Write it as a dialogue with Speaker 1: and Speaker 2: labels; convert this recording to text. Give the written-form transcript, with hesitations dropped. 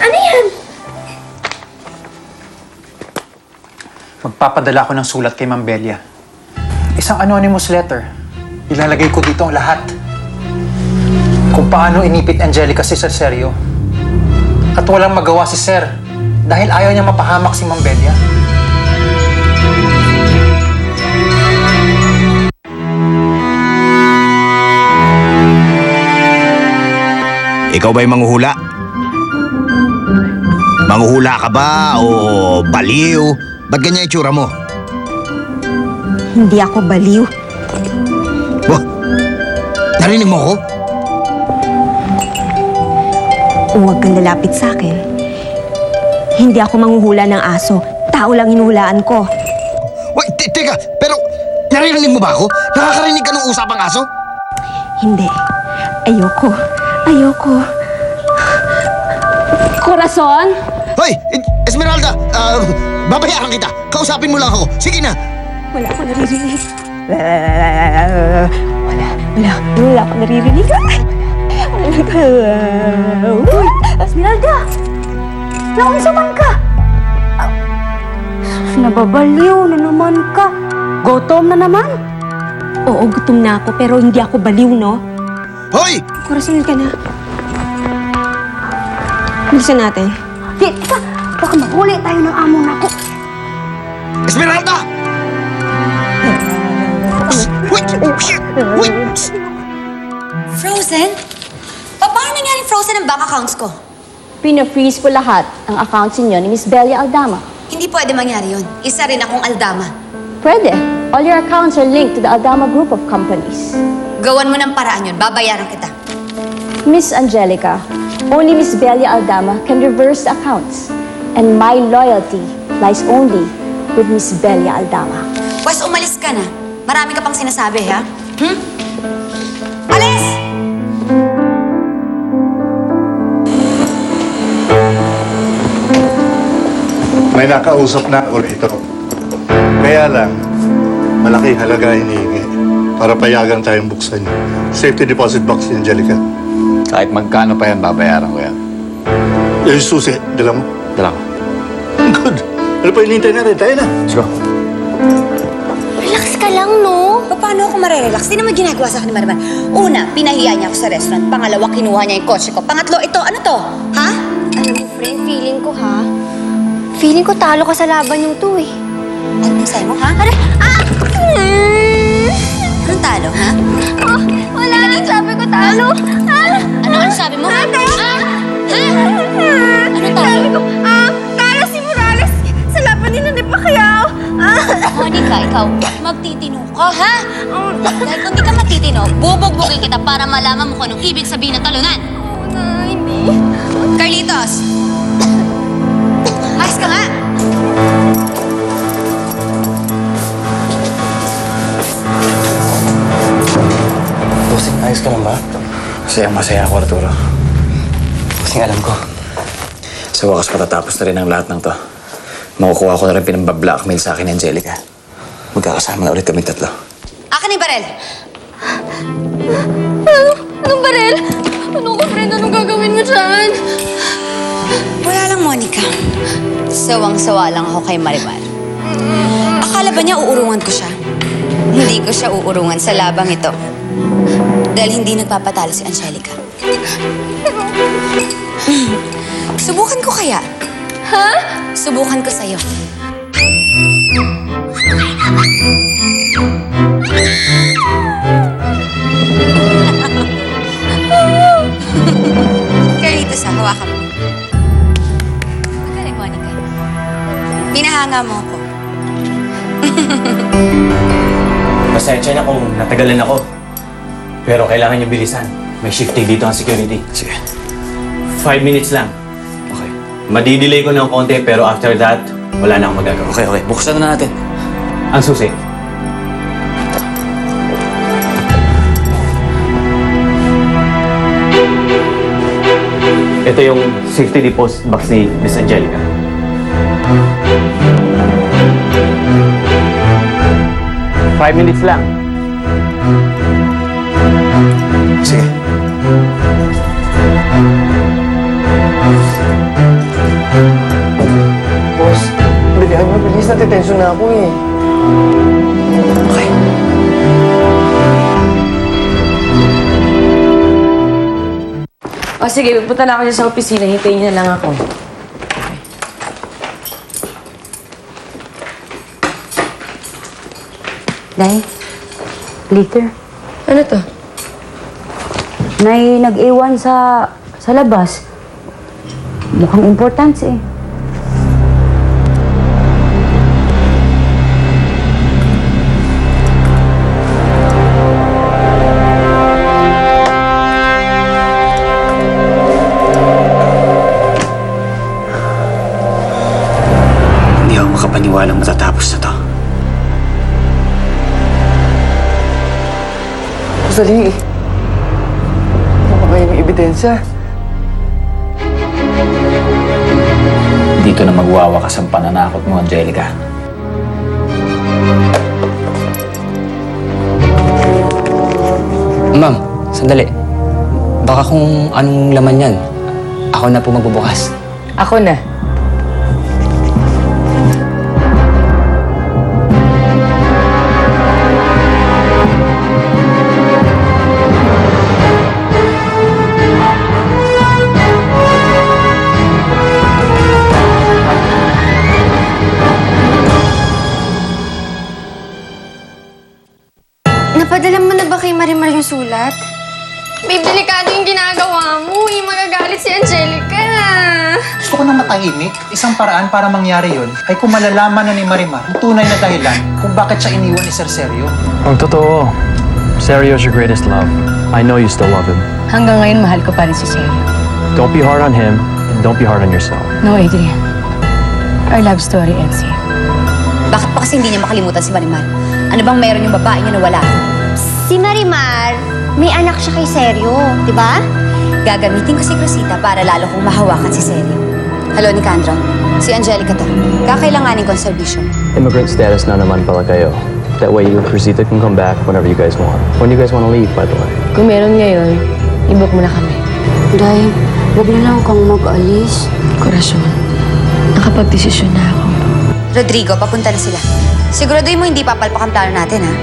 Speaker 1: Ano yan?
Speaker 2: Magpapadala ako ng sulat kay Ma'am Belia. Isang anonymous letter. Ilalagay ko dito ang lahat. Kung paano inipit Angelica si Sir Sergio. At walang magawa si Sir dahil ayaw niya mapahamak si Ma'am Belia.
Speaker 3: Ikaw ba'y manghuhula? Manghuhula ka ba o baliw? Ba't ganyan itsura mo?
Speaker 1: Hindi ako baliw.
Speaker 3: Wah! Narinig mo ko?
Speaker 1: Huwag kang lalapit sa akin. Hindi ako manghuhula ng aso. Tao lang hinuhulaan ko.
Speaker 3: Wait, teka! Pero narinig mo ba ako? Nakakarinig ka ng usapang aso?
Speaker 1: Hindi. Ayoko. Ayoko. Corazon?
Speaker 3: Hoy! Esmeralda! Babayaran kita! Kausapin mo lang ako! Sige na!
Speaker 1: Wala akong naririnig. Wala akong naririnig. Uy! Esmeralda! Nakumisaman ka! Nababaliw na naman ka. Gutom na naman. Oo, gutom na ako pero hindi ako baliw, no?
Speaker 3: Hoy!
Speaker 1: Corazon ka na. Bilisan natin. Di, teka! Baka mahuli tayo ng amo na ako.
Speaker 3: Esmeralda! Wait! Wait!
Speaker 4: Frozen? Paano nangyaring frozen ang bank accounts ko?
Speaker 5: Pina-freeze ko lahat ang accounts ninyo ni Miss Belia Aldama.
Speaker 4: Hindi pwede mangyari yun. Isa rin akong Aldama.
Speaker 5: Pwede. All your accounts are linked to the Aldama Group of Companies.
Speaker 4: Gawan mo ng paraan yun. Babayaran kita.
Speaker 5: Miss Angelica, only Miss Belia Aldama can reverse the accounts. And my loyalty lies only with Miss Belia Aldama.
Speaker 4: Wes, umalis ka na. Marami ka pang sinasabi, ha? Alis!
Speaker 6: May nakausap na ulit ito. Kaya lang, malaki halaga hinihingi para payagan tayong buksan niyo. Safety deposit box ni Angelica.
Speaker 7: Kahit magkano pa yan, babayaran ko yan.
Speaker 6: Yung susi, dala mo.
Speaker 7: Dala ko.
Speaker 6: Good. Ano pa hinihintay natin? Tayo na.
Speaker 7: Let's go.
Speaker 4: Relax ka lang, no? Paano ako marerelax? Di naman ginagawa sa akin ni Marman. Una, pinahiya niya ako sa restaurant. Pangalawa, kinuha niya yung kotse ko. Pangatlo, ito, ano to? Ha?
Speaker 8: Alam mo, friend, feeling ko, ha? Feeling ko talo ka sa laban yung to, eh.
Speaker 4: Ano sa'yo mo, ha?
Speaker 8: Aray! Ah!
Speaker 4: Anong talo, ha?
Speaker 8: Oh, wala na, sabi ko talo. Ah!
Speaker 4: Ano sabi mo?
Speaker 8: Ate!
Speaker 4: Ano talo?
Speaker 8: Sabi ko, talo si Morales sa laban nila ni Pacquiao.
Speaker 4: Monica, ikaw, magtitino ka, ha? Dahil kung di ka matitino, bubugbugin kita para malaman mo kung anong ibig sabihin ng talunan.
Speaker 8: Hindi.
Speaker 4: Carlitos! Ayos ka nga!
Speaker 7: Bossing, ayos ka lang ba? Masaya ako, Arturo. Bossing, alam ko. Sa wakas patatapos na rin ang lahat ng to. Makukuha ko na rin pinambablackmail sa akin ni Angelica. Magkakasama na ulit kaming tatlo.
Speaker 4: Akin yung barel!
Speaker 8: Anong barel? Ano ko, friend? Anong gagawin mo dyan?
Speaker 4: Wala lang, Monica. Sawang-sawa lang ako kay Marimar. Akala ba niya uurungan ko siya? Hindi ko siya uurungan sa labang ito. Dahil hindi nagpapatalo si Angelica. Subukan ko kaya?
Speaker 8: Ha?
Speaker 4: Subukan ko sa'yo. Carlitos, hawakan mo. Magaling, Monica. Pinahanga mo ako.
Speaker 2: Pasensya na kung natagalan ako. Pero kailangan niyo bilisan. May shifting dito ang security.
Speaker 7: Sige.
Speaker 2: 5 minutes lang.
Speaker 7: Okay.
Speaker 2: Madidelay ko ng konti pero after that, wala na akong magagawa.
Speaker 7: Okay. Buksan na natin.
Speaker 2: Ang susi. Ito yung safety deposit box ni Miss Angelica. Five minutes lang.
Speaker 7: Sige.
Speaker 9: natitension na ako eh.
Speaker 7: Okay.
Speaker 10: O sige, pupunta na ako dyan sa opisina. Hintayin niyo na lang ako.
Speaker 1: Day, later.
Speaker 10: Ano to?
Speaker 1: May nag-iwan sa labas. Mukhang importante eh.
Speaker 7: Hindi ako makapaniwalang matatapos na to.
Speaker 9: Rosalie, baka kayo may ebidensya.
Speaker 7: Dito na magwawakas ang pananakot mo, Angelica.
Speaker 11: Ma'am, sandali. Baka kung anong laman yan, ako na po magbubukas.
Speaker 10: Ako na.
Speaker 8: Napadala mo na ba kay Marimar yung sulat? Babe, delikado yung ginagawa mo. Yung magagalit si Angelica.
Speaker 2: Gusto ko na matahimik. Isang paraan para mangyari yon ay kung malalaman na ni Marimar ang tunay na dahilan kung bakit siya iniwan ni Sir Sergio.
Speaker 12: Ang totoo, Sergio's your greatest love. I know you still love him.
Speaker 10: Hanggang ngayon, mahal ko pa rin si Sergio.
Speaker 12: Don't be hard on him, and don't be hard on yourself.
Speaker 10: No, Adrian. Our love story ends here.
Speaker 4: Bakit pa kasi hindi niya makalimutan si Marimar? Ano bang meron yung babae niya na wala?
Speaker 8: Si Marimar, may anak siya kay Sergio, di ba?
Speaker 4: Gagamitin ko si Crosita para lalo kong mahawakan si Sergio. Hello, Nicandro. Si Angelica to. Kakailanganin ko ang serbisyo.
Speaker 12: Immigrant status na naman pala kayo. That way you and Cruzita can come back whenever you guys want. When you guys want to leave, by the way.
Speaker 10: Kung meron ngayon, i-book mo na kami.
Speaker 1: Day, huwag na lang kang mag-alis.
Speaker 10: Corazon, nakapag-desisyon na ako.
Speaker 4: Rodrigo, papunta na sila. Siguraduhin mo hindi papalpak ang plano natin, ha?